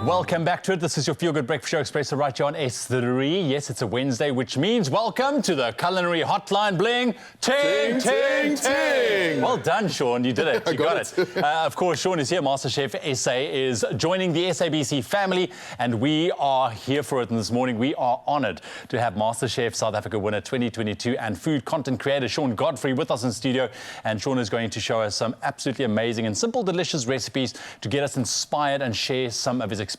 Welcome back to it. This is your Feel Good Breakfast Show, Expresso, right here on S3. Yes, it's a Wednesday, which means welcome to the Culinary Hotline. Bling, ting, ting, ting. Well done, Shawn. You did it. You got it. Of course, Shawn is here. MasterChef SA is joining the SABC family, and we are here for it. And this morning, we are honoured to have MasterChef South Africa winner 2022 and food content creator Shawn Godfrey with us in studio. And Shawn is going to show us some absolutely amazing and simple, delicious recipes to get us inspired and share some of his experiences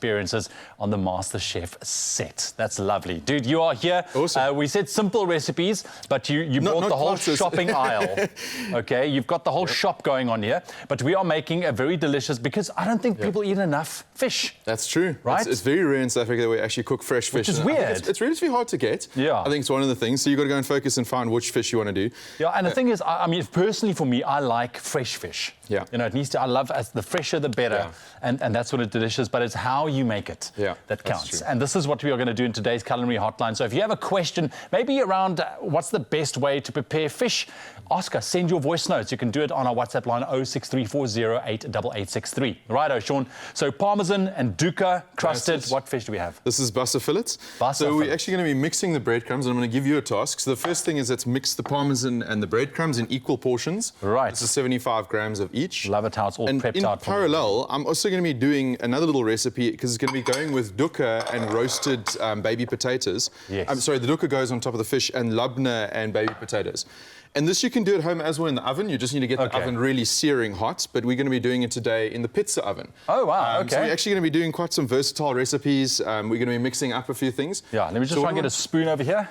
on the MasterChef set. That's lovely. Dude, you are here. Awesome. We said simple recipes, but you brought the whole shopping aisle. Okay, you've got the whole shop going on here, but we are making a very delicious, because I don't think people eat enough fish. That's true. Right? It's very rare in South Africa that we actually cook fresh fish. Which is weird. It's really hard to get. Yeah. I think it's one of the things. So you've got to go and focus and find which fish you want to do. Yeah, and the thing is, I mean, personally for me, I like fresh fish. Yeah. You know, it needs to, I love, the fresher the better. Yeah. And that's what it's delicious, but it's how you make it that counts. And this is what we are going to do in today's Culinary Hotline. So if you have a question, maybe around what's the best way to prepare fish, ask us, send your voice notes. You can do it on our WhatsApp line 0634088863. Righto, Shawn. So Parmesan and Duca, crusted. What fish do we have? This is buster fillets. So we're actually going to be mixing the breadcrumbs, and I'm going to give you a task. So the first thing is let's mix the Parmesan and the breadcrumbs in equal portions. Right. This is 75 grams of each. Love it how it's all prepped out. In parallel, I'm also going to be doing another little recipe, because it's going to be going with Duca and roasted baby potatoes. Yes. I'm sorry, the Duca goes on top of the fish, and labne and baby potatoes. And this you can do at home as well in the oven. You just need to get the oven really searing hot, but we're going to be doing it today in the pizza oven. Oh, wow, okay. So we're actually going to be doing quite some versatile recipes. We're going to be mixing up a few things. Yeah, let me just try and get a spoon over here.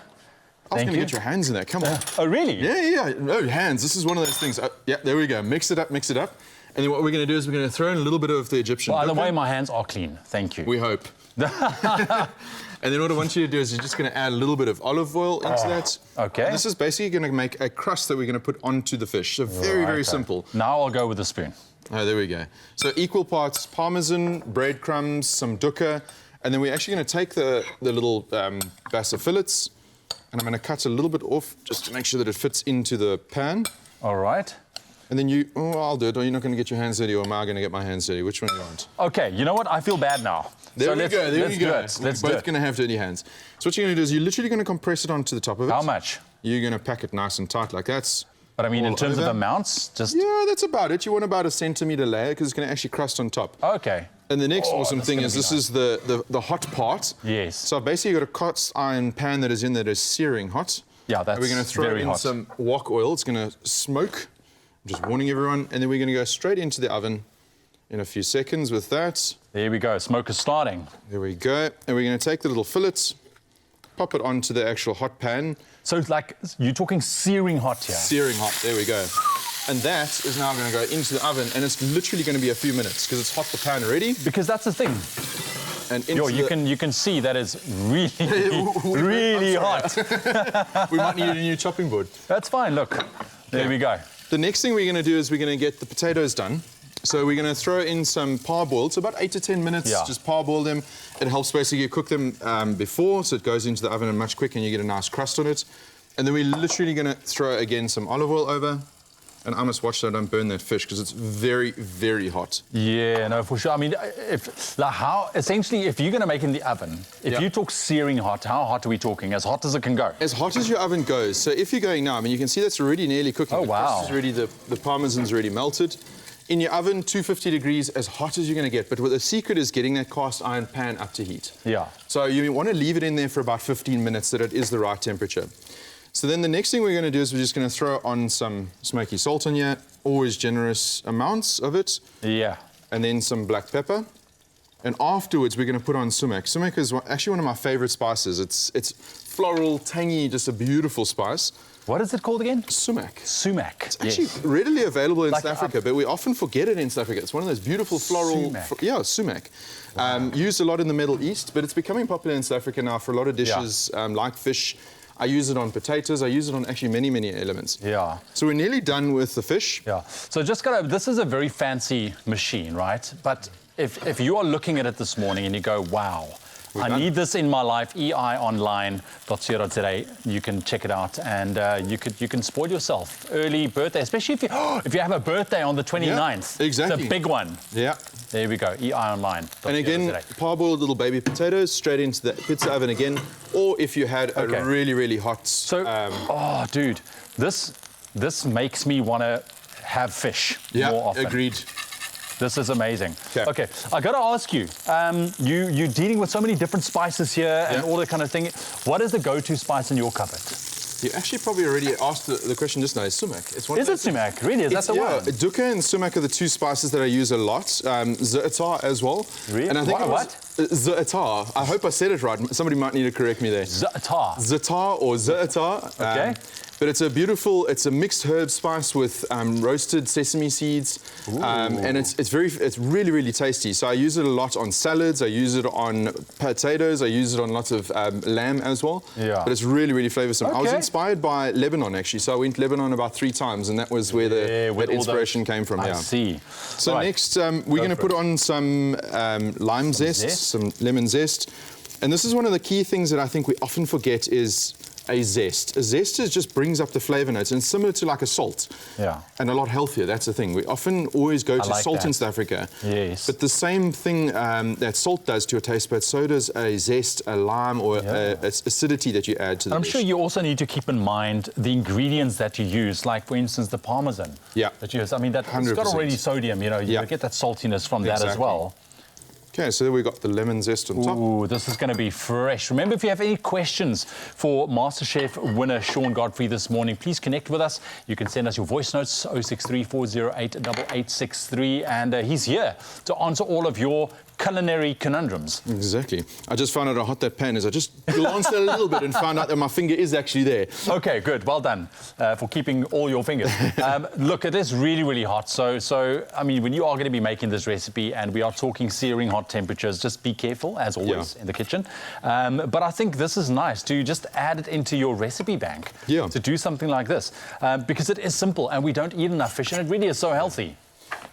I was going to get your hands in there, come on. Oh, really? Yeah. No, hands. This is one of those things. Yeah, there we go. Mix it up, mix it up. And then what we're going to do is we're going to throw in a little bit of the Egyptian By the way, my hands are clean. Thank you. We hope. And then what I want you to do is you're just going to add a little bit of olive oil into that. Okay. And this is basically going to make a crust that we're going to put onto the fish. So very simple. Now I'll go with the spoon. Oh, there we go. So equal parts Parmesan, breadcrumbs, some Duca, and then we're actually going to take the little bassa fillets, and I'm going to cut a little bit off just to make sure that it fits into the pan. All right. And then I'll do it. Or you're not going to get your hands dirty, or am I going to get my hands dirty? Which one do you want? Okay, you know what? I feel bad now. There we go. Let's We're both going to have dirty hands. So what you're going to do is you're literally going to compress it onto the top of it. How much? You're going to pack it nice and tight like that. But I mean, in terms of amounts, just... Yeah, that's about it. You want about a centimetre layer, because it's going to actually crust on top. Okay. And the next awesome thing is this is the hot part. Yes. So basically you've got a cast iron pan that is in there that is searing hot. Yeah, that's very hot. We're going to throw in some wok oil. It's going to smoke. I'm just warning everyone. And then we're going to go straight into the oven in a few seconds with that. There we go. Smoke is starting. There we go. And we're going to take the little fillets, pop it onto the actual hot pan. So it's like, you're talking searing hot here. Searing hot. There we go. And that is now going to go into the oven, and it's literally going to be a few minutes, because it's hot the pan already. Because that's the thing. And you can see that is really hot. We might need a new chopping board. That's fine, look. There we go. The next thing we're going to do is we're going to get the potatoes done. So we're going to throw in some parboiled, so about 8 to 10 minutes, just parboil them. It helps basically cook them before, so it goes into the oven and much quicker, and you get a nice crust on it. And then we're literally going to throw, again, some olive oil over. And I must watch that I don't burn that fish, because it's very hot. Yeah, no, for sure. I mean, essentially, if you're going to make it in the oven, if you talk searing hot, how hot are we talking? As hot as it can go? As hot as your oven goes. So if you're going now, I mean, you can see that's already nearly cooking. Oh, wow. The Parmesan's already melted. In your oven, 250 degrees, as hot as you're going to get. But the secret is getting that cast iron pan up to heat. Yeah. So you want to leave it in there for about 15 minutes, so that it is the right temperature. So then the next thing we're going to do is we're just going to throw on some smoky salt on here, always generous amounts of it. Yeah. And then some black pepper. And afterwards, we're going to put on sumac. Sumac is actually one of my favorite spices. It's floral, tangy, just a beautiful spice. What is it called again? Sumac. Sumac. It's actually readily available in South Africa, but we often forget it in South Africa. It's one of those beautiful floral... Sumac. Wow. Used a lot in the Middle East, but it's becoming popular in South Africa now for a lot of dishes, like fish. I use it on potatoes. I use it on actually many elements. Yeah. So we're nearly done with the fish. Yeah. So this is a very fancy machine, right? But if you are looking at it this morning and you go, wow, I need this in my life. eionline.co.za. You can check it out, and you can spoil yourself. Early birthday, especially if you have a birthday on the 29th. Yeah, exactly. It's a big one. Yeah. There we go. eionline.co.za. And again, parboiled little baby potatoes straight into the pizza oven again. Or if you had a really, really hot... oh, dude, this makes me want to have fish more often. Agreed. This is amazing. Okay, I got to ask you, you're dealing with so many different spices here and all that kind of thing. What is the go-to spice in your cupboard? You actually probably already asked the question just now. It's sumac. Is it sumac? Really? Is that the one? Yeah, dukkha and sumac are the two spices that I use a lot. Za'atar as well. Really? And I think what? Za'atar. I hope I said it right. Somebody might need to correct me there. Za'atar. Za'atar or za'atar. Okay. But it's a mixed herb spice with roasted sesame seeds, and it's really, really tasty. So I use it a lot on salads. I use it on potatoes. I use it on lots of lamb as well. Yeah. But it's really, really flavoursome. I was inspired by Lebanon actually, so I went to Lebanon about 3 times, and that was where that inspiration came from. I see. So next, we're going to put on some lime zest, some lemon zest, and this is one of the key things that I think we often forget is a zest. A zest just brings up the flavour notes, and it's similar to like a salt. Yeah. And a lot healthier, that's the thing. We often always go to salt in South Africa. Yes. But the same thing that salt does to your taste buds, so does a zest, a lime, or acidity that you add to the dish. I'm sure you also need to keep in mind the ingredients that you use, like, for instance, the parmesan. Yeah. That you use. I mean, it's got already sodium, you know, you get that saltiness from that as well. Okay, so we've got the lemon zest on top. Ooh, this is going to be fresh. Remember, if you have any questions for MasterChef winner Shawn Godfrey this morning, please connect with us. You can send us your voice notes, 063-408-8863, and he's here to answer all of your culinary conundrums. Exactly. I just found out how hot that pan is. I just glanced at it a little bit and found out that my finger is actually there. Okay, good. Well done for keeping all your fingers. Look, it is really, really hot. So, I mean, when you are going to be making this recipe and we are talking searing hot temperatures, just be careful, as always, in the kitchen. But I think this is nice to just add it into your recipe bank to do something like this because it is simple and we don't eat enough fish and it really is so healthy.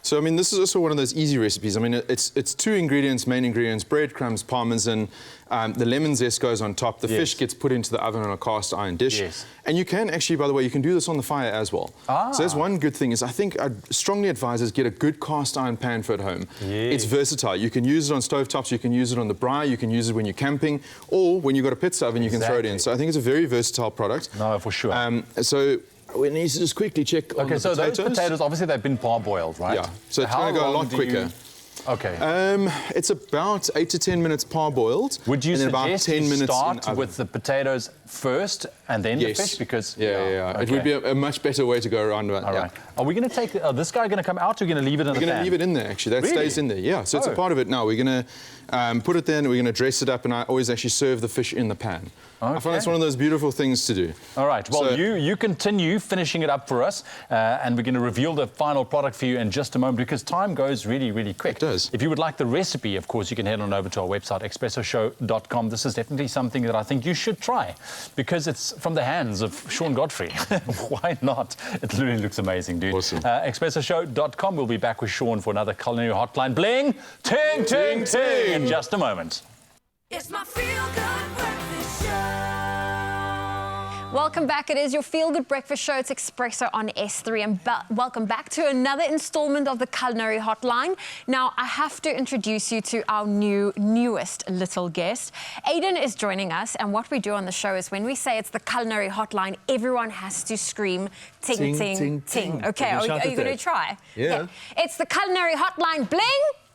So, I mean, this is also one of those easy recipes. I mean, it's 2 ingredients, main ingredients, breadcrumbs, parmesan, the lemon zest goes on top, the fish gets put into the oven on a cast iron dish. Yes. And you can actually, by the way, you can do this on the fire as well. So that's one good thing is I think I'd strongly advise is get a good cast iron pan for at home. Yes. It's versatile. You can use it on stovetops, you can use it on the braai, you can use it when you're camping, or when you've got a pizza oven, you can throw it in. So I think it's a very versatile product. No, for sure. So we need to just quickly check on the potatoes. Those potatoes, obviously they've been parboiled, right? Yeah, so it's going to go a lot quicker. Okay. It's about 8 to 10 minutes parboiled. Would you suggest about 10 minutes start with the potatoes first and then the fish? Because okay. It would be a much better way to go around that. All right. Are we going to take this guy going to come out, or are we going to leave it in the pan? We're going to leave it in there, actually. That stays in there, yeah. So it's a part of it now. We're going to put it there and we're going to dress it up, and I always actually serve the fish in the pan. Okay. I find that's one of those beautiful things to do. All right. Well, so, you continue finishing it up for us, and we're going to reveal the final product for you in just a moment because time goes really, really quick. It does. If you would like the recipe, of course, you can head on over to our website, expressoshow.com. This is definitely something that I think you should try because it's from the hands of Shawn Godfrey. Why not? It literally looks amazing, dude. Awesome. Expressoshow.com. We'll be back with Shawn for another Culinary Hotline. Bling! Ting, ting, ting! In just a moment. It's my feel-good breakfast show. Welcome back. It is your feel-good breakfast show. It's Expresso on S3, and welcome back to another installment of the Culinary Hotline. Now, I have to introduce you to our newest little guest. Aiden is joining us, and what we do on the show is when we say it's the Culinary Hotline, everyone has to scream ting, ting, ting, ting. ting. Okay, are you going to try? Yeah. Okay. It's the Culinary Hotline. Bling!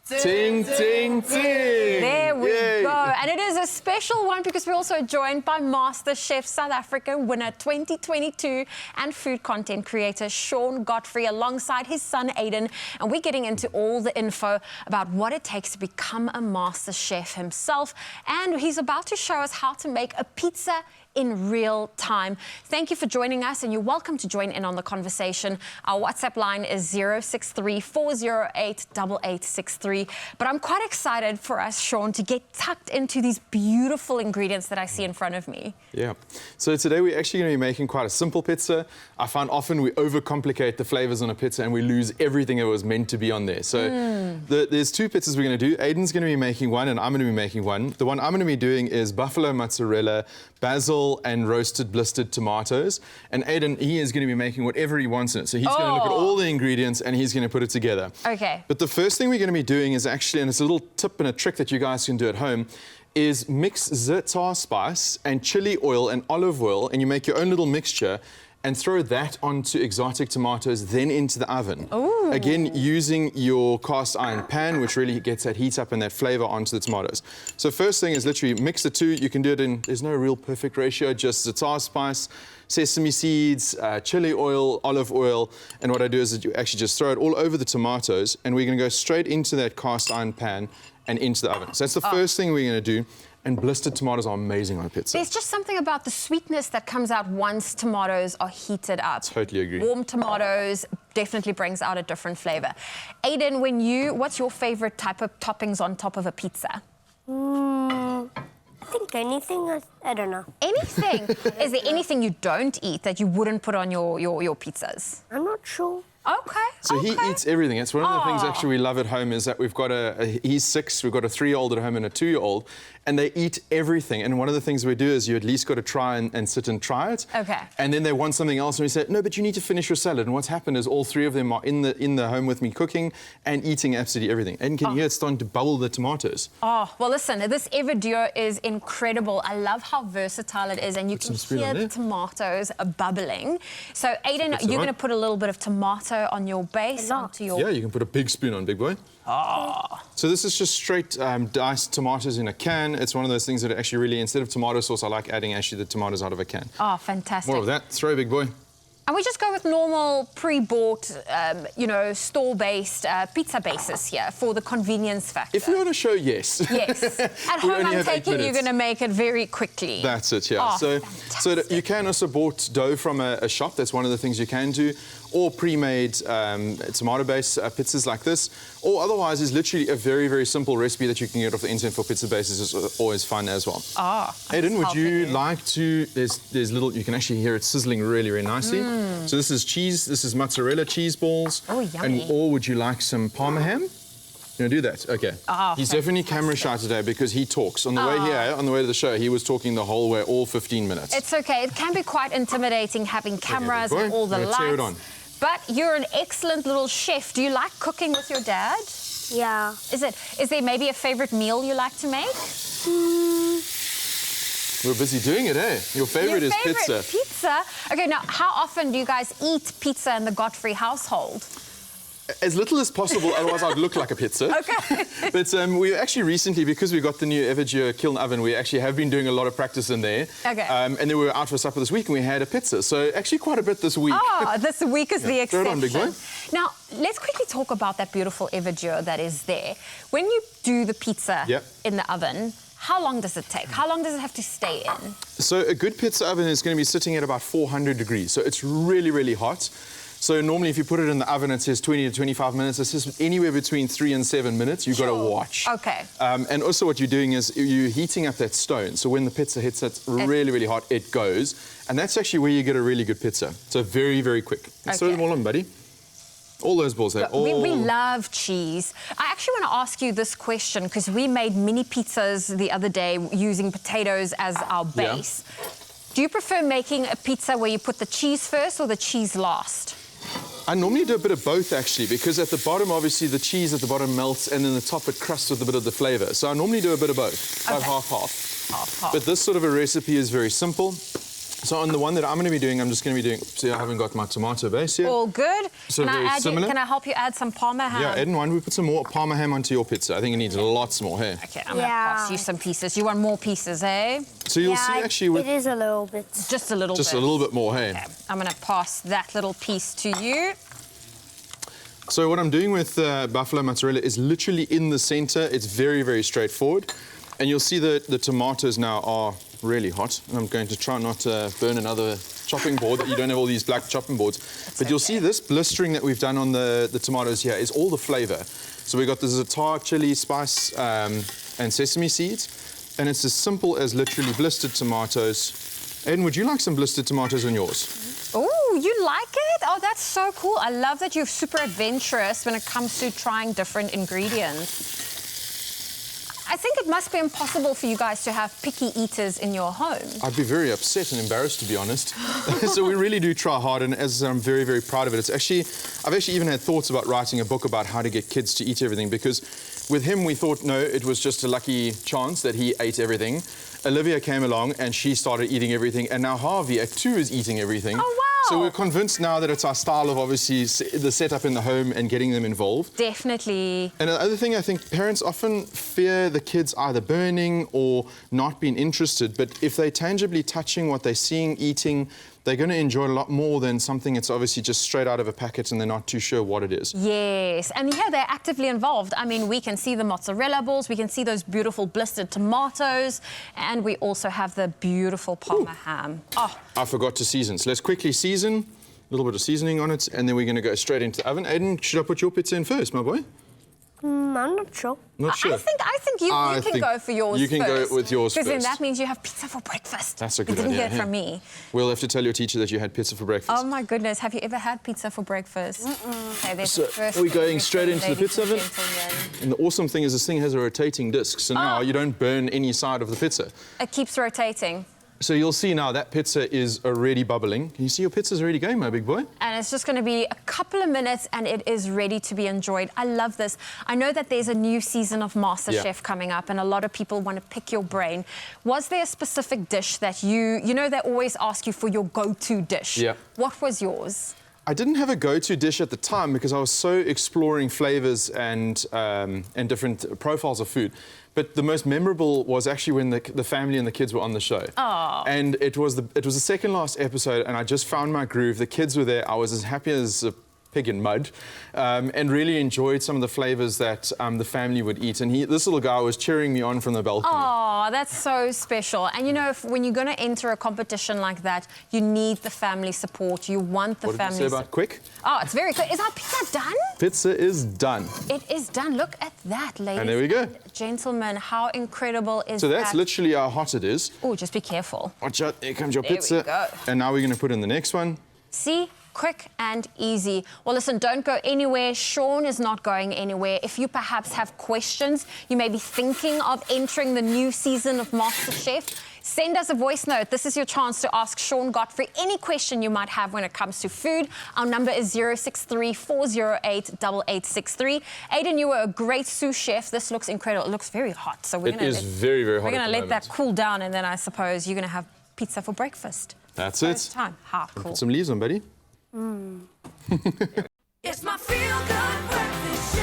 Ting, ting, ting! There we go. And it is a special one because we're also joined by MasterChef South African winner 2022 and food content creator Shawn Godfrey alongside his son Aiden. And we're getting into all the info about what it takes to become a MasterChef himself. And he's about to show us how to make a pizza in real time. Thank you for joining us, and you're welcome to join in on the conversation. Our WhatsApp line is 063-408-8863. But I'm quite excited for us, Shawn, to get tucked into these beautiful ingredients that I see in front of me. Yeah. So today we're actually going to be making quite a simple pizza. I find often we overcomplicate the flavors on a pizza and we lose everything that was meant to be on there. So there's two pizzas we're going to do. Aiden's going to be making one and I'm going to be making one. The one I'm going to be doing is buffalo mozzarella, basil and roasted blistered tomatoes. And Aiden, he is going to be making whatever he wants in it. So he's going to look at all the ingredients and he's going to put it together. Okay. But the first thing we're going to be doing is actually, and it's a little tip and a trick that you guys can do at home, is mix za'atar spice and chili oil and olive oil, and you make your own little mixture and throw that onto exotic tomatoes, then into the oven. Ooh. Again, using your cast iron pan, which really gets that heat up and that flavor onto the tomatoes. So first thing is literally mix the two. You can do it in, there's no real perfect ratio, just za'atar spice, sesame seeds, chili oil, olive oil, and what I do is that you actually just throw it all over the tomatoes, and we're gonna go straight into that cast iron pan and into the oven. So that's the first thing we're going to do. And blistered tomatoes are amazing on a pizza. There's just something about the sweetness that comes out once tomatoes are heated up. Totally agree. Warm tomatoes definitely brings out a different flavor. Aiden, what's your favorite type of toppings on top of a pizza? I think anything. I don't know. Anything? Is there anything you don't eat that you wouldn't put on your pizzas? I'm not sure. Okay. So he eats everything. It's one of the things actually we love at home is that we've got he's 6, we've got a 3-year-old at home and a 2-year-old, and they eat everything. And one of the things we do is you at least got to try and sit and try it. Okay. And then they want something else, and we say, no, but you need to finish your salad. And what's happened is all 3 of them are in the home with me cooking and eating absolutely everything. And can you hear it starting to bubble the tomatoes? Oh, well, listen, this everdure is incredible. I love how versatile it is, and you can hear the tomatoes bubbling. So, Aiden, you're going to put a little bit of tomato on your base, onto your... Yeah, you can put a big spoon on, big boy. So this is just straight diced tomatoes in a can. It's one of those things that actually really, instead of tomato sauce, I like adding actually the tomatoes out of a can. Oh, fantastic. More of that. Throw, big boy. And we just go with normal, pre-bought, store-based pizza bases here for the convenience factor. If we want to show, yes. Yes. At home, I'm taking you're going to make it very quickly. That's it, yeah. Oh, so you can also bought dough from a shop. That's one of the things you can do. Or pre-made tomato-based pizzas like this. Or otherwise, is literally a very, very simple recipe that you can get off the internet for pizza bases. Is always fun as well. Aiden, would you like to... There's little... You can actually hear it sizzling really, really nicely. So this is cheese. This is mozzarella cheese balls. Oh, yummy. Or would you like some Parma ham? You want to do that? Okay. He's definitely camera shy today because he talks. On the way here, on the way to the show, he was talking the whole way, all 15 minutes. It's okay. It can be quite intimidating having cameras and all the lights. Tear it on. But you're an excellent little chef. Do you like cooking with your dad? Yeah. Is there maybe a favorite meal you like to make? We're busy doing it, eh? Your favorite is pizza. Pizza? Okay, now, how often do you guys eat pizza in the Godfrey household? As little as possible, otherwise I'd look like a pizza. Okay. But we actually recently, because we got the new Evergure kiln oven, we actually have been doing a lot of practice in there. Okay. And then we were out for supper this week and we had a pizza. So actually quite a bit this week. This week is the exception. Throw it on, big boy. Now, let's quickly talk about that beautiful Evergure that is there. When you do the pizza in the oven, how long does it take? How long does it have to stay in? So a good pizza oven is going to be sitting at about 400 degrees. So it's really, really hot. So normally if you put it in the oven, it says 20 to 25 minutes. It says anywhere between 3 and 7 minutes. You've got to watch. Okay. And also what you're doing is you're heating up that stone. So when the pizza hits it really, really hot, it goes. And that's actually where you get a really good pizza. So very, very quick. Let's throw them all in, buddy. All those balls there. We love cheese. I actually want to ask you this question because we made mini pizzas the other day using potatoes as our base. Do you prefer making a pizza where you put the cheese first or the cheese last? I normally do a bit of both, actually, because at the bottom, obviously, the cheese at the bottom melts, and then the top, it crusts with a bit of the flavour. So I normally do a bit of both, about half-half. Half-half. But this sort of a recipe is very simple. So on the one that I'm going to be doing, I'm just going to be doing... See, I haven't got my tomato base here. All good. So can similar. Can I help you add some Parma ham? Yeah, Aiden, why don't we put some more Parma ham onto your pizza? I think it needs lots more here. Okay, I'm going to pass you some pieces. You want more pieces, eh? So you'll see, actually... It is a little bit. Just a little bit. Just a little bit more, hey? Okay, I'm going to pass that little piece to you. So what I'm doing with buffalo mozzarella is literally in the center. It's very, very straightforward. And you'll see that the tomatoes now are really hot. And I'm going to try not to burn another chopping board, that you don't have all these black chopping boards. But you'll see this blistering that we've done on the tomatoes here is all the flavor. So we've got the za'atar, chili, spice, and sesame seeds. And it's as simple as literally blistered tomatoes. Aiden, would you like some blistered tomatoes on yours? Oh, you like it? Oh, that's so cool. I love that you're super adventurous when it comes to trying different ingredients. I think it must be impossible for you guys to have picky eaters in your home. I'd be very upset and embarrassed, to be honest. So we really do try hard, and as I'm very, very proud of it. I've actually even had thoughts about writing a book about how to get kids to eat everything, because with him we thought, no, it was just a lucky chance that he ate everything. Olivia came along and she started eating everything, and now Harvey at 2 is eating everything. Oh, wow. So we're convinced now that it's our style of obviously the setup in the home and getting them involved. Definitely. And the other thing, I think parents often fear the kids either burning or not being interested, but if they're tangibly touching what they're seeing, eating, they're going to enjoy it a lot more than something that's obviously just straight out of a packet and they're not too sure what it is. Yes, and yeah, they're actively involved. I mean, we can see the mozzarella balls, we can see those beautiful blistered tomatoes, and we also have the beautiful Parma ham. Oh, I forgot to season, so let's quickly season, a little bit of seasoning on it, and then we're going to go straight into the oven. Aiden, should I put your pizza in first, my boy? I'm not sure. Not sure. I think you can go for yours You can first, go with yours first. because then that means you have pizza for breakfast. That's a good idea. You didn't hear it from me. We'll have to tell your teacher that you had pizza for breakfast. Oh my goodness, have you ever had pizza for breakfast? Okay, there's So the first we're going thing, straight into the ladies pizza and oven. gentlemen. And the awesome thing is this thing has a rotating disc, so now you don't burn any side of the pizza. It keeps rotating. So you'll see now that pizza is already bubbling. Can you see your pizza's already going, my big boy? And it's just going to be a couple of minutes and it is ready to be enjoyed. I love this. I know that there's a new season of MasterChef coming up and a lot of people want to pick your brain. Was there a specific dish that you know, they always ask you for your go-to dish? Yeah. What was yours? I didn't have a go-to dish at the time because I was so exploring flavors and different profiles of food. But the most memorable was actually when the family and the kids were on the show. Oh. And it was the second last episode, and I just found my groove. The kids were there. I was as happy as a pig in mud, and really enjoyed some of the flavors that the family would eat. And this little guy was cheering me on from the balcony. Oh, that's so special. And you know, when you're going to enter a competition like that, you need the family support. You want the What did family you say about quick? Oh, it's very quick. Is our pizza done? Pizza is done. It is done. Look at that, ladies And there we go. and gentlemen. How incredible is that? So that's literally how hot it is. Oh, just be careful. Watch out, here comes your There we pizza. go. And now we're going to put in the next one. See? Quick and easy. Well, listen, don't go anywhere. Shawn is not going anywhere. If you perhaps have questions, you may be thinking of entering the new season of MasterChef, send us a voice note. This is your chance to ask Shawn Godfrey any question you might have when it comes to food. Our number is 063-408-8863. Aiden, you were a great sous chef. This looks incredible. It looks very hot. So we're It is very, very hot. We're going at to the let that moment. cool down, and then I suppose you're going to have pizza for breakfast. That's First it. time. How cool. Put some leaves on, buddy. It's my feel-good breakfast show.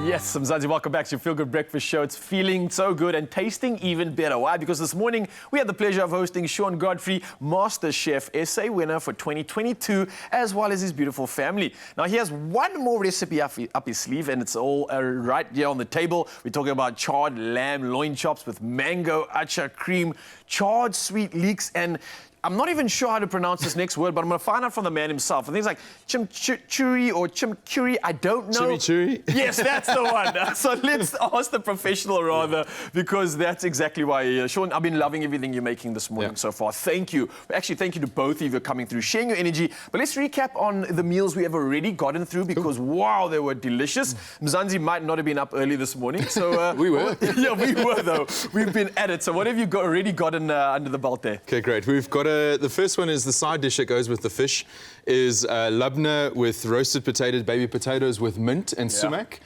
Yes, Mzansi, welcome back to your Feel Good Breakfast Show. It's feeling so good and tasting even better. Why? Because this morning we had the pleasure of hosting Shawn Godfrey, MasterChef SA winner for 2022, as well as his beautiful family. Now, he has one more recipe up his sleeve, and it's all right here on the table. We're talking about charred lamb loin chops with mango, acha cream, charred sweet leeks, and I'm not even sure how to pronounce this next word, but I'm going to find out from the man himself. I think it's like chimichurri or chimichurri. I don't know. Chimichurri? Yes, that's the one. So let's ask the professional rather, because that's exactly why. Shawn, I've been loving everything you're making this morning so far. Thank you. Actually, thank you to both of you for coming through, sharing your energy. But let's recap on the meals we have already gotten through, because wow, they were delicious. Mzansi might not have been up early this morning, so We were. Yeah, we were though. We've been at it. So what have you already gotten under the belt there? Okay, great. We've got the first one is the side dish that goes with the fish, is labna with roasted baby potatoes with mint and sumac.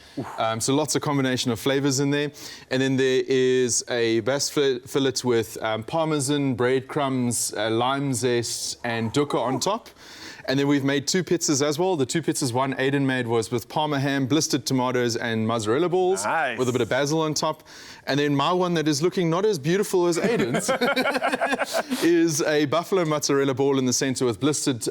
So lots of combination of flavors in there. And then there is a bass fillet with parmesan, breadcrumbs, lime zest, and dukkha on top. And then we've made 2 pizzas as well. The 2 pizzas one Aiden made was with Parma ham, blistered tomatoes, and mozzarella balls with a bit of basil on top. And then my one that is looking not as beautiful as Aiden's is a buffalo mozzarella ball in the center with blistered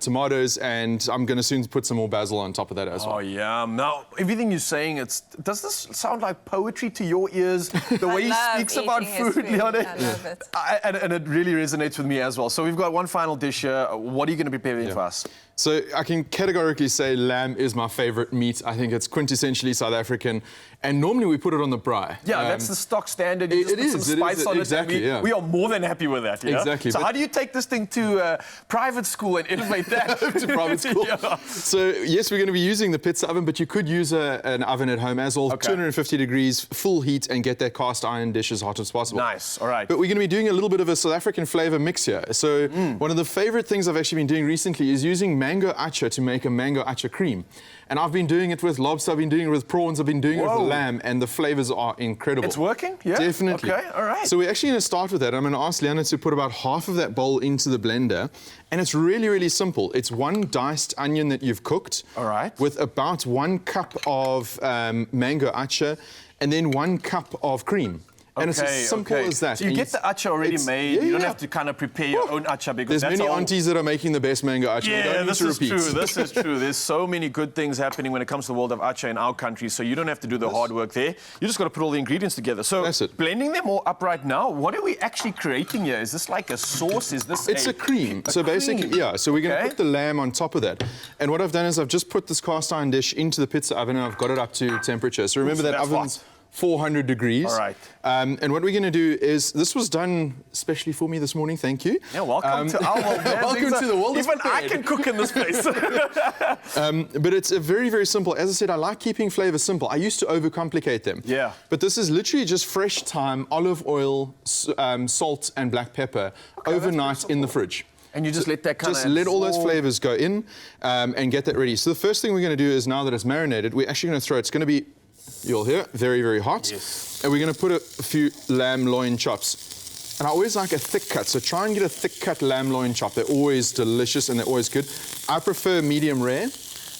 tomatoes, and I'm going to soon put some more basil on top of that as well. Oh, yeah. Now, everything you're saying, does this sound like poetry to your ears? The way he speaks about food, Leone? I love it. And it really resonates with me as well. So we've got one final dish here. What are you going to be preparing for us? So I can categorically say lamb is my favorite meat. I think it's quintessentially South African. And normally we put it on the braai. Yeah, that's the stock standard. You just put some spice on exactly, it. And we are more than happy with that. Yeah? Exactly. So how do you take this thing to private school and innovate that? To private school. So yes, we're going to be using the pizza oven, but you could use an oven at home as well. 250 degrees, full heat, and get that cast iron dish as hot as possible. Nice, all right. But we're going to be doing a little bit of a South African flavor mix here. So one of the favorite things I've actually been doing recently is using mango acha to make a mango acha cream. And I've been doing it with lobster, I've been doing it with prawns, I've been doing it with lamb, and the flavors are incredible. It's working? Yeah? Definitely. Okay, all right. So we're actually going to start with that. I'm going to ask Liana to put about half of that bowl into the blender. And it's really, really simple. It's 1 diced onion that you've cooked. All right. With about 1 cup of mango acha, and then 1 cup of cream. And it's as simple as that. So you get the acha already made. You don't have to kind of prepare your own acha because there's many aunties that are making the best mango acha. Yeah, this is true. This is true. There's so many good things happening when it comes to the world of acha in our country, so you don't have to do the hard work there. You just got to put all the ingredients together. So blending them all up right now, what are we actually creating here? Is this like a sauce? Is this It's a cream. So basically, yeah. So we're going to put the lamb on top of that. And what I've done is I've just put this cast iron dish into the pizza oven and I've got it up to temperature. So remember that oven's 400 degrees. All right. And what we're going to do is, this was done especially for me this morning, thank you. Yeah, welcome to our world, man. Welcome to the world. Even I can cook in this place. But it's a very, very simple. As I said, I like keeping flavors simple. I used to overcomplicate them. Yeah. But this is literally just fresh thyme, olive oil, salt, and black pepper overnight in the fridge. And you just let that kind of... Just let all those flavors go in and get that ready. So the first thing we're going to do is, now that it's marinated, we're actually going to throw, it's going to be, you'll hear, very, very hot. Yes. And we're going to put a few lamb loin chops. And I always like a thick cut, so try and get a thick cut lamb loin chop. They're always delicious and they're always good. I prefer medium rare,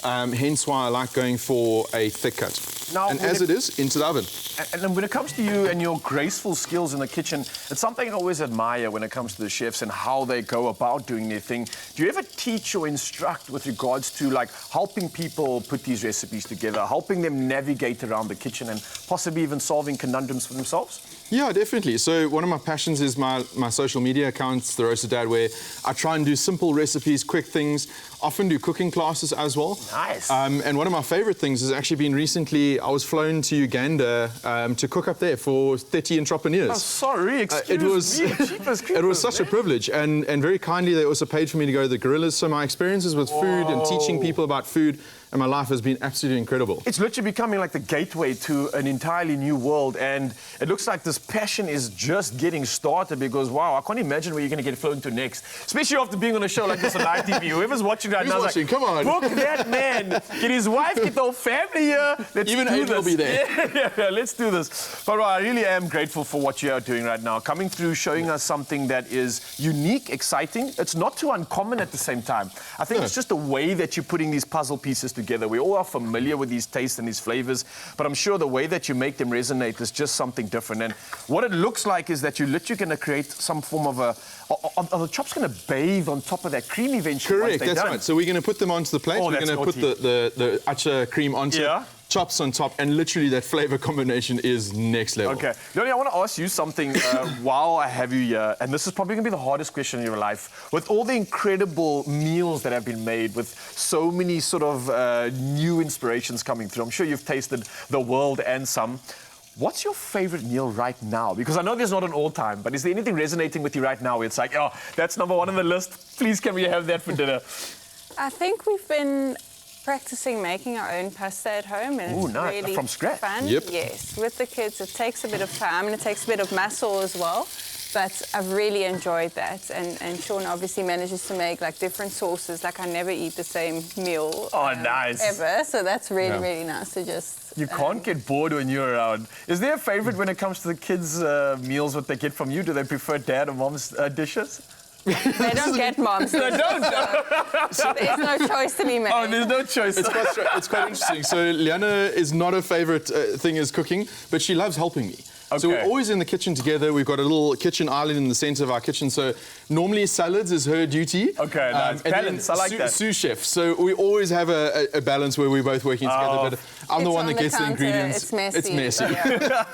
hence why I like going for a thick cut. Now, and as it is, into the oven. And when it comes to you and your graceful skills in the kitchen, it's something I always admire when it comes to the chefs and how they go about doing their thing. Do you ever teach or instruct with regards to like helping people put these recipes together, helping them navigate around the kitchen and possibly even solving conundrums for themselves? Yeah, definitely. So one of my passions is my social media accounts, The Roasted Dad, where I try and do simple recipes, quick things, often do cooking classes as well. Nice. And one of my favorite things has actually been recently, I was flown to Uganda to cook up there for 30 entrepreneurs. Oh, sorry, excuse me. It was such a privilege, and very kindly they also paid for me to go to the gorillas. So my experiences with food and teaching people about food and my life has been absolutely incredible. It's literally becoming like the gateway to an entirely new world, and it looks like this passion is just getting started because, wow, I can't imagine where you're going to get flown to next, especially after being on a show like this on live TV. Whoever's watching right now is like, come on. Book that man, get his wife, get the whole family here. Let's Even do Aiden this. will be there. Yeah, let's do this. But I really am grateful for what you are doing right now, coming through, showing us something that is unique, exciting. It's not too uncommon at the same time. I think it's just the way that you're putting these puzzle pieces together. We all are familiar with these tastes and these flavors, but I'm sure the way that you make them resonate is just something different. And what it looks like is that you're literally going to create some form of a... Are the chops going to bathe on top of that cream eventually? Correct, that's right. So we're going to put them onto the plate. We're going to put the acha cream onto it. Chops on top, and literally that flavor combination is next level. Okay. Leone, I want to ask you something while I have you here, and this is probably going to be the hardest question in your life. With all the incredible meals that have been made, with so many sort of new inspirations coming through, I'm sure you've tasted the world and some. What's your favorite meal right now? Because I know there's not an all-time, but is there anything resonating with you right now where it's like, oh, that's number one on the list. Please, can we have that for dinner? I think we've been practicing making our own pasta at home, and it's really from scratch. Fun. Yep. Yes, with the kids, it takes a bit of time and it takes a bit of muscle as well. But I've really enjoyed that, and Shawn obviously manages to make like different sauces. Like I never eat the same meal. Nice. Ever, so that's really really nice to just. You can't get bored when you're around. Is there a favorite when it comes to the kids' meals? What they get from you? Do they prefer dad or mom's dishes? They don't get moms. They don't. There's no choice to be made. Oh, there's no choice. It's quite interesting. So Liana is not her favourite thing is cooking, but she loves helping me. Okay. So we're always in the kitchen together. We've got a little kitchen island in the centre of our kitchen. So normally salads is her duty. Okay, nice. Balance. I like that. Sous chef. So we always have a balance where we're both working together. But I'm the one that gets the ingredients. It's messy. It's messy. Yeah.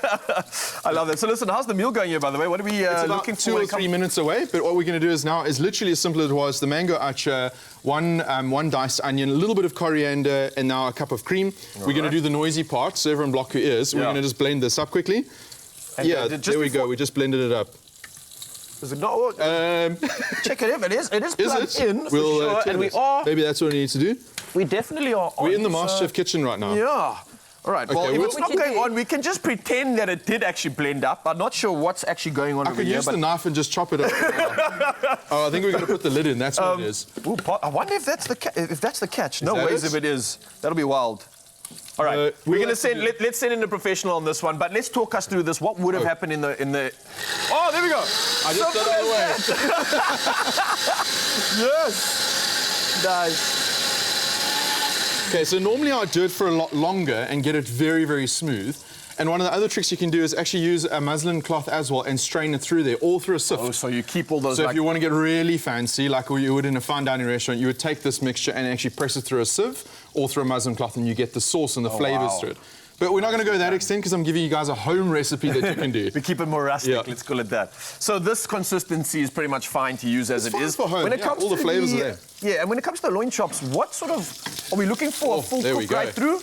I love that. So listen, how's the meal going here, by the way? What are we It's about looking for? 2 or 3 minutes away. But what we're going to do is now is literally as simple as it was: the mango acha, one diced onion, a little bit of coriander, and now a cup of cream. We're going to do the noisy part, so everyone block your ears. We're going to just blend this up quickly. And there we go. We just blended it up. Is it not? Check it if it is. It is plugged in for We'll sure. check And we this. are. Maybe that's what we need to do. We definitely are. On, We're in the so- MasterChef kitchen right now. Yeah. All right. Well, Okay, if well- it's not We can going do- on, we can just pretend that it did actually blend up. I'm not sure what's actually going on I over could here. use the knife and just chop it up. Oh, I think we're going to put the lid in. That's what it is. Ooh, I wonder if that's the catch. No that ways it? if it is. That'll be wild. All right, we're we'll going to have to send. Let's send in a professional on this one, but let's talk us through this. What would have happened in the? Oh, there we go. I just got it away. Yes. Nice. Okay, so normally I'd do it for a lot longer and get it very, very smooth. And one of the other tricks you can do is actually use a muslin cloth as well and strain it through there, all through a sieve. Oh, so you keep all those. So like, if you want to get really fancy, like you would in a fine dining restaurant, you would take this mixture and actually press it through a sieve or through a muslin cloth, and you get the sauce and the flavours wow. through it. But we're not going to go to that extent because I'm giving you guys a home recipe that you can do. we keep it more rustic, Yeah. let's call it that. So this consistency is pretty much fine to use as It's it fine is. for home, When it yeah, comes all the to flavours are there. Yeah, and when it comes to the loin chops, what sort of are we looking for? A full there we cook go. right through?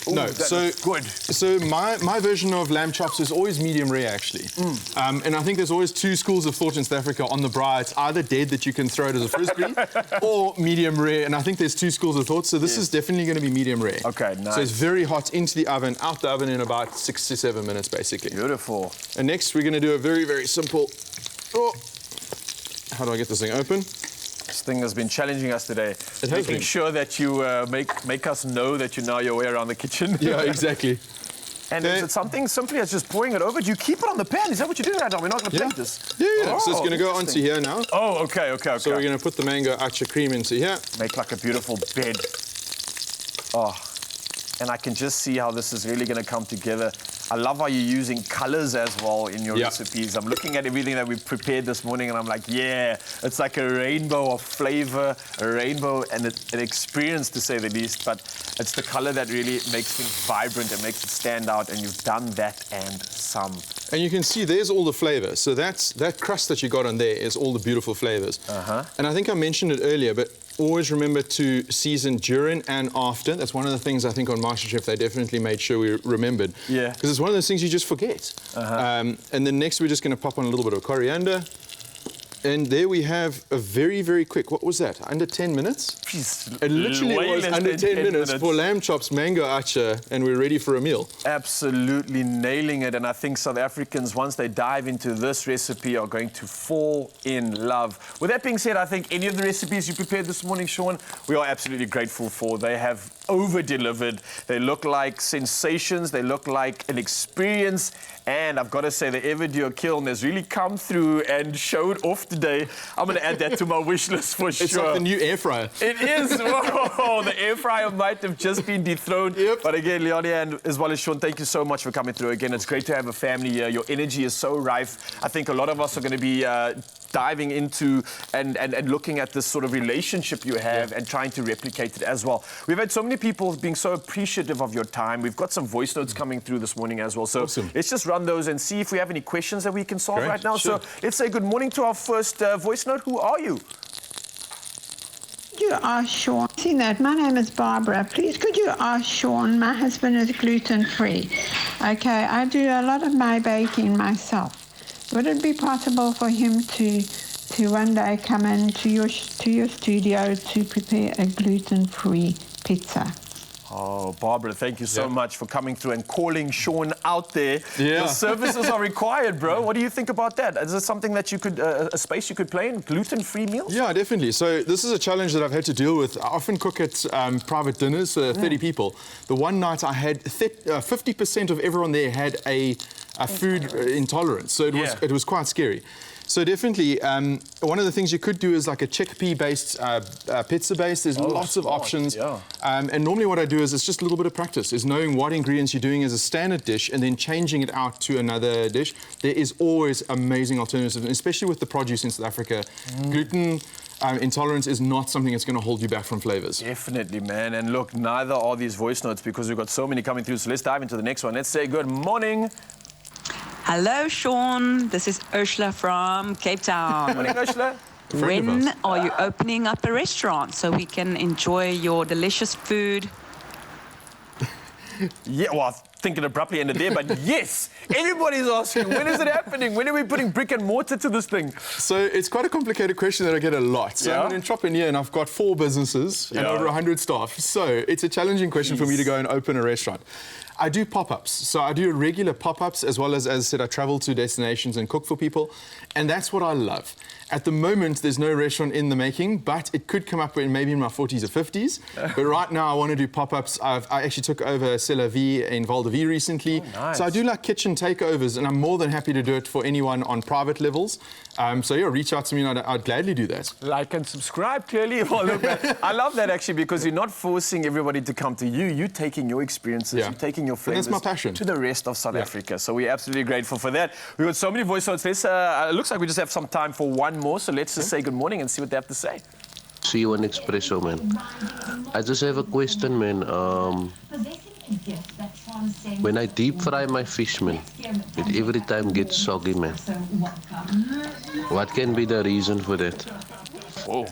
Ooh, No, that so looks good. So my version of lamb chops is always medium rare, actually. And I think there's always 2 schools of thought in South Africa on the braai. It's either dead that you can throw it as a frisbee, or medium rare. And I think there's 2 schools of thought. So this is definitely going to be medium rare. Okay, nice. So it's very hot into the oven, out the oven in about 6 to 7 minutes, basically. Beautiful. And next we're going to do a very, very simple. Oh, how do I get this thing open? This thing has been challenging us today. It has Making been. sure that you make us know that you know your way around the kitchen. Yeah, exactly. And Okay. is it something simply as just pouring it over? Do you keep it on the pan? Is that what you're doing right now? We're not going to Yeah. plate this. Yeah, yeah. So it's Oh, going to go onto interesting. here now. Oh, okay. So we're going to put the mango acha cream into here. Make like a beautiful bed. Oh, and I can just see how this is really going to come together. I love how you're using colors as well in your Yeah. recipes. I'm looking at everything that we've prepared this morning and I'm like, yeah, it's like a rainbow of flavor, a rainbow and an experience to say the least, but it's the color that really makes things vibrant and makes it stand out, and you've done that and some. And you can see there's all the flavour. So that crust that you got on there is all the beautiful flavours. And I think I mentioned it earlier, but always remember to season during and after. That's one of the things I think on MasterChef they definitely made sure we remembered. Yeah. Because it's one of those things you just forget. And then next we're just going to pop on a little bit of coriander. And there we have a very, very quick, what was that, under 10 minutes? It literally Way was less under than 10 minutes for lamb chops, mango acha, and we're ready for a meal. Absolutely nailing it, and I think South Africans, once they dive into this recipe, are going to fall in love. With that being said, I think any of the recipes you prepared this morning, Shawn, we are absolutely grateful for. They have over-delivered. They look like sensations. They look like an experience. And I've got to say, the Everdio kiln has really come through and showed off today. I'm going to add that to my wish list for sure. It's like the new air fryer. It is. Whoa, the air fryer might have just been dethroned. Yep. But again, Leonie and as well as Shawn, thank you so much for coming through again. It's great to have a family here. Your energy is so rife. I think a lot of us are going to be diving into and looking at this sort of relationship you have and trying to replicate it as well. We've had so many people being so appreciative of your time. We've got some voice notes coming through this morning as well. So Awesome. let's just run those and see if we have any questions that we can solve Great, right now. sure. So let's say good morning to our first voice note. Who are you? Could you ask Shawn? Seen that? My name is Barbara. Please, could you ask Shawn? My husband is gluten-free. Okay, I do a lot of my baking myself. Would it be possible for him to one day come into your studio to prepare a gluten-free pizza? Oh, Barbara, thank you so much for coming through and calling Shawn out there. Yeah. The services are required, bro. What do you think about that? Is it something that you could, a space you could play in? Gluten-free meals? Yeah, definitely. So this is a challenge that I've had to deal with. I often cook at private dinners, 30 people. The one night I had 50% of everyone there had a food intolerance, so it was quite scary. So definitely, one of the things you could do is like a chickpea-based pizza base. There's lots of options. Yeah. And normally what I do is it's just a little bit of practice, is knowing what ingredients you're doing as a standard dish and then changing it out to another dish. There is always amazing alternatives, and especially with the produce in South Africa. Gluten intolerance is not something that's going to hold you back from flavors. Definitely, man. And look, neither are these voice notes because we've got so many coming through. So let's dive into the next one. Let's say good morning. Hello, Shawn. This is Ursula from Cape Town. Morning, Ursula. When are you opening up a restaurant so we can enjoy your delicious food? Yeah, well, thinking abruptly ended there, but yes, everybody's asking, when is it happening? When are we putting brick and mortar to this thing? So it's quite a complicated question that I get a lot. So I'm an entrepreneur and I've got 4 businesses and over 100 staff. So it's a challenging question for me to go and open a restaurant. I do pop-ups. So I do regular pop-ups as well as I said, I travel to destinations and cook for people. And that's what I love. At the moment, there's no restaurant in the making, but it could come up in maybe in my 40s or 50s. But right now, I want to do pop-ups. I actually took over C'est La Vie in Val de Vie recently. Oh, nice. So I do like kitchen takeovers, and I'm more than happy to do it for anyone on private levels. So yeah, reach out to me, and I'd gladly do that. Like and subscribe, clearly. Well, look, man, I love that actually because you're not forcing everybody to come to you. You're taking your experiences, you're taking your flavors and that's my passion. to the rest of South Africa. So we're absolutely grateful for that. We've got so many voice notes. Let's, it looks like we just have some time for one more. So let's just say good morning and see what they have to say. See you on Expresso, man. I just have a question, man. When I deep fry my fish, man, it every time gets soggy, man. What can be the reason for that? Whoa.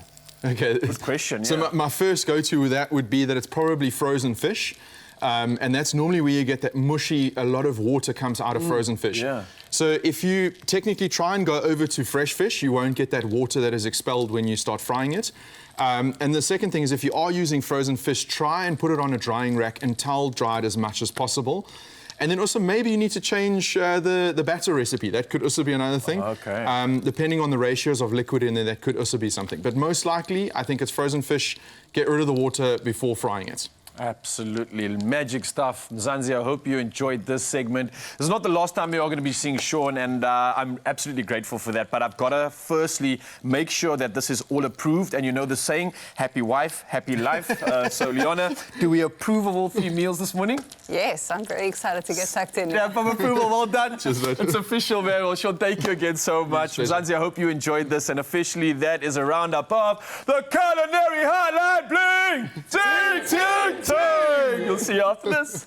Okay. Good question. So my first go-to with that would be that it's probably frozen fish. And that's normally where you get that mushy, a lot of water comes out of frozen fish. Yeah. So if you technically try and go over to fresh fish, you won't get that water that is expelled when you start frying it. And the second thing is if you are using frozen fish, try and put it on a drying rack and towel dry it as much as possible. And then also maybe you need to change the batter recipe. That could also be another thing. Okay. Depending on the ratios of liquid in there, that could also be something. But most likely, I think it's frozen fish. Get rid of the water before frying it. Absolutely. Magic stuff. Mzansi, I hope you enjoyed this segment. This is not the last time we are going to be seeing Shawn, and I'm absolutely grateful for that. But I've got to firstly make sure that this is all approved. And you know the saying, happy wife, happy life. So, Leona, do we approve of all 3 meals this morning? Yes, I'm very excited to get tucked in. Stamp of approval, well done. It's official, man. Well, Shawn, thank you again so much. Mzansi, I hope you enjoyed this. And officially, that is a roundup of the Culinary Hotline. Bling! Ting, ting, ting! You'll see you after this.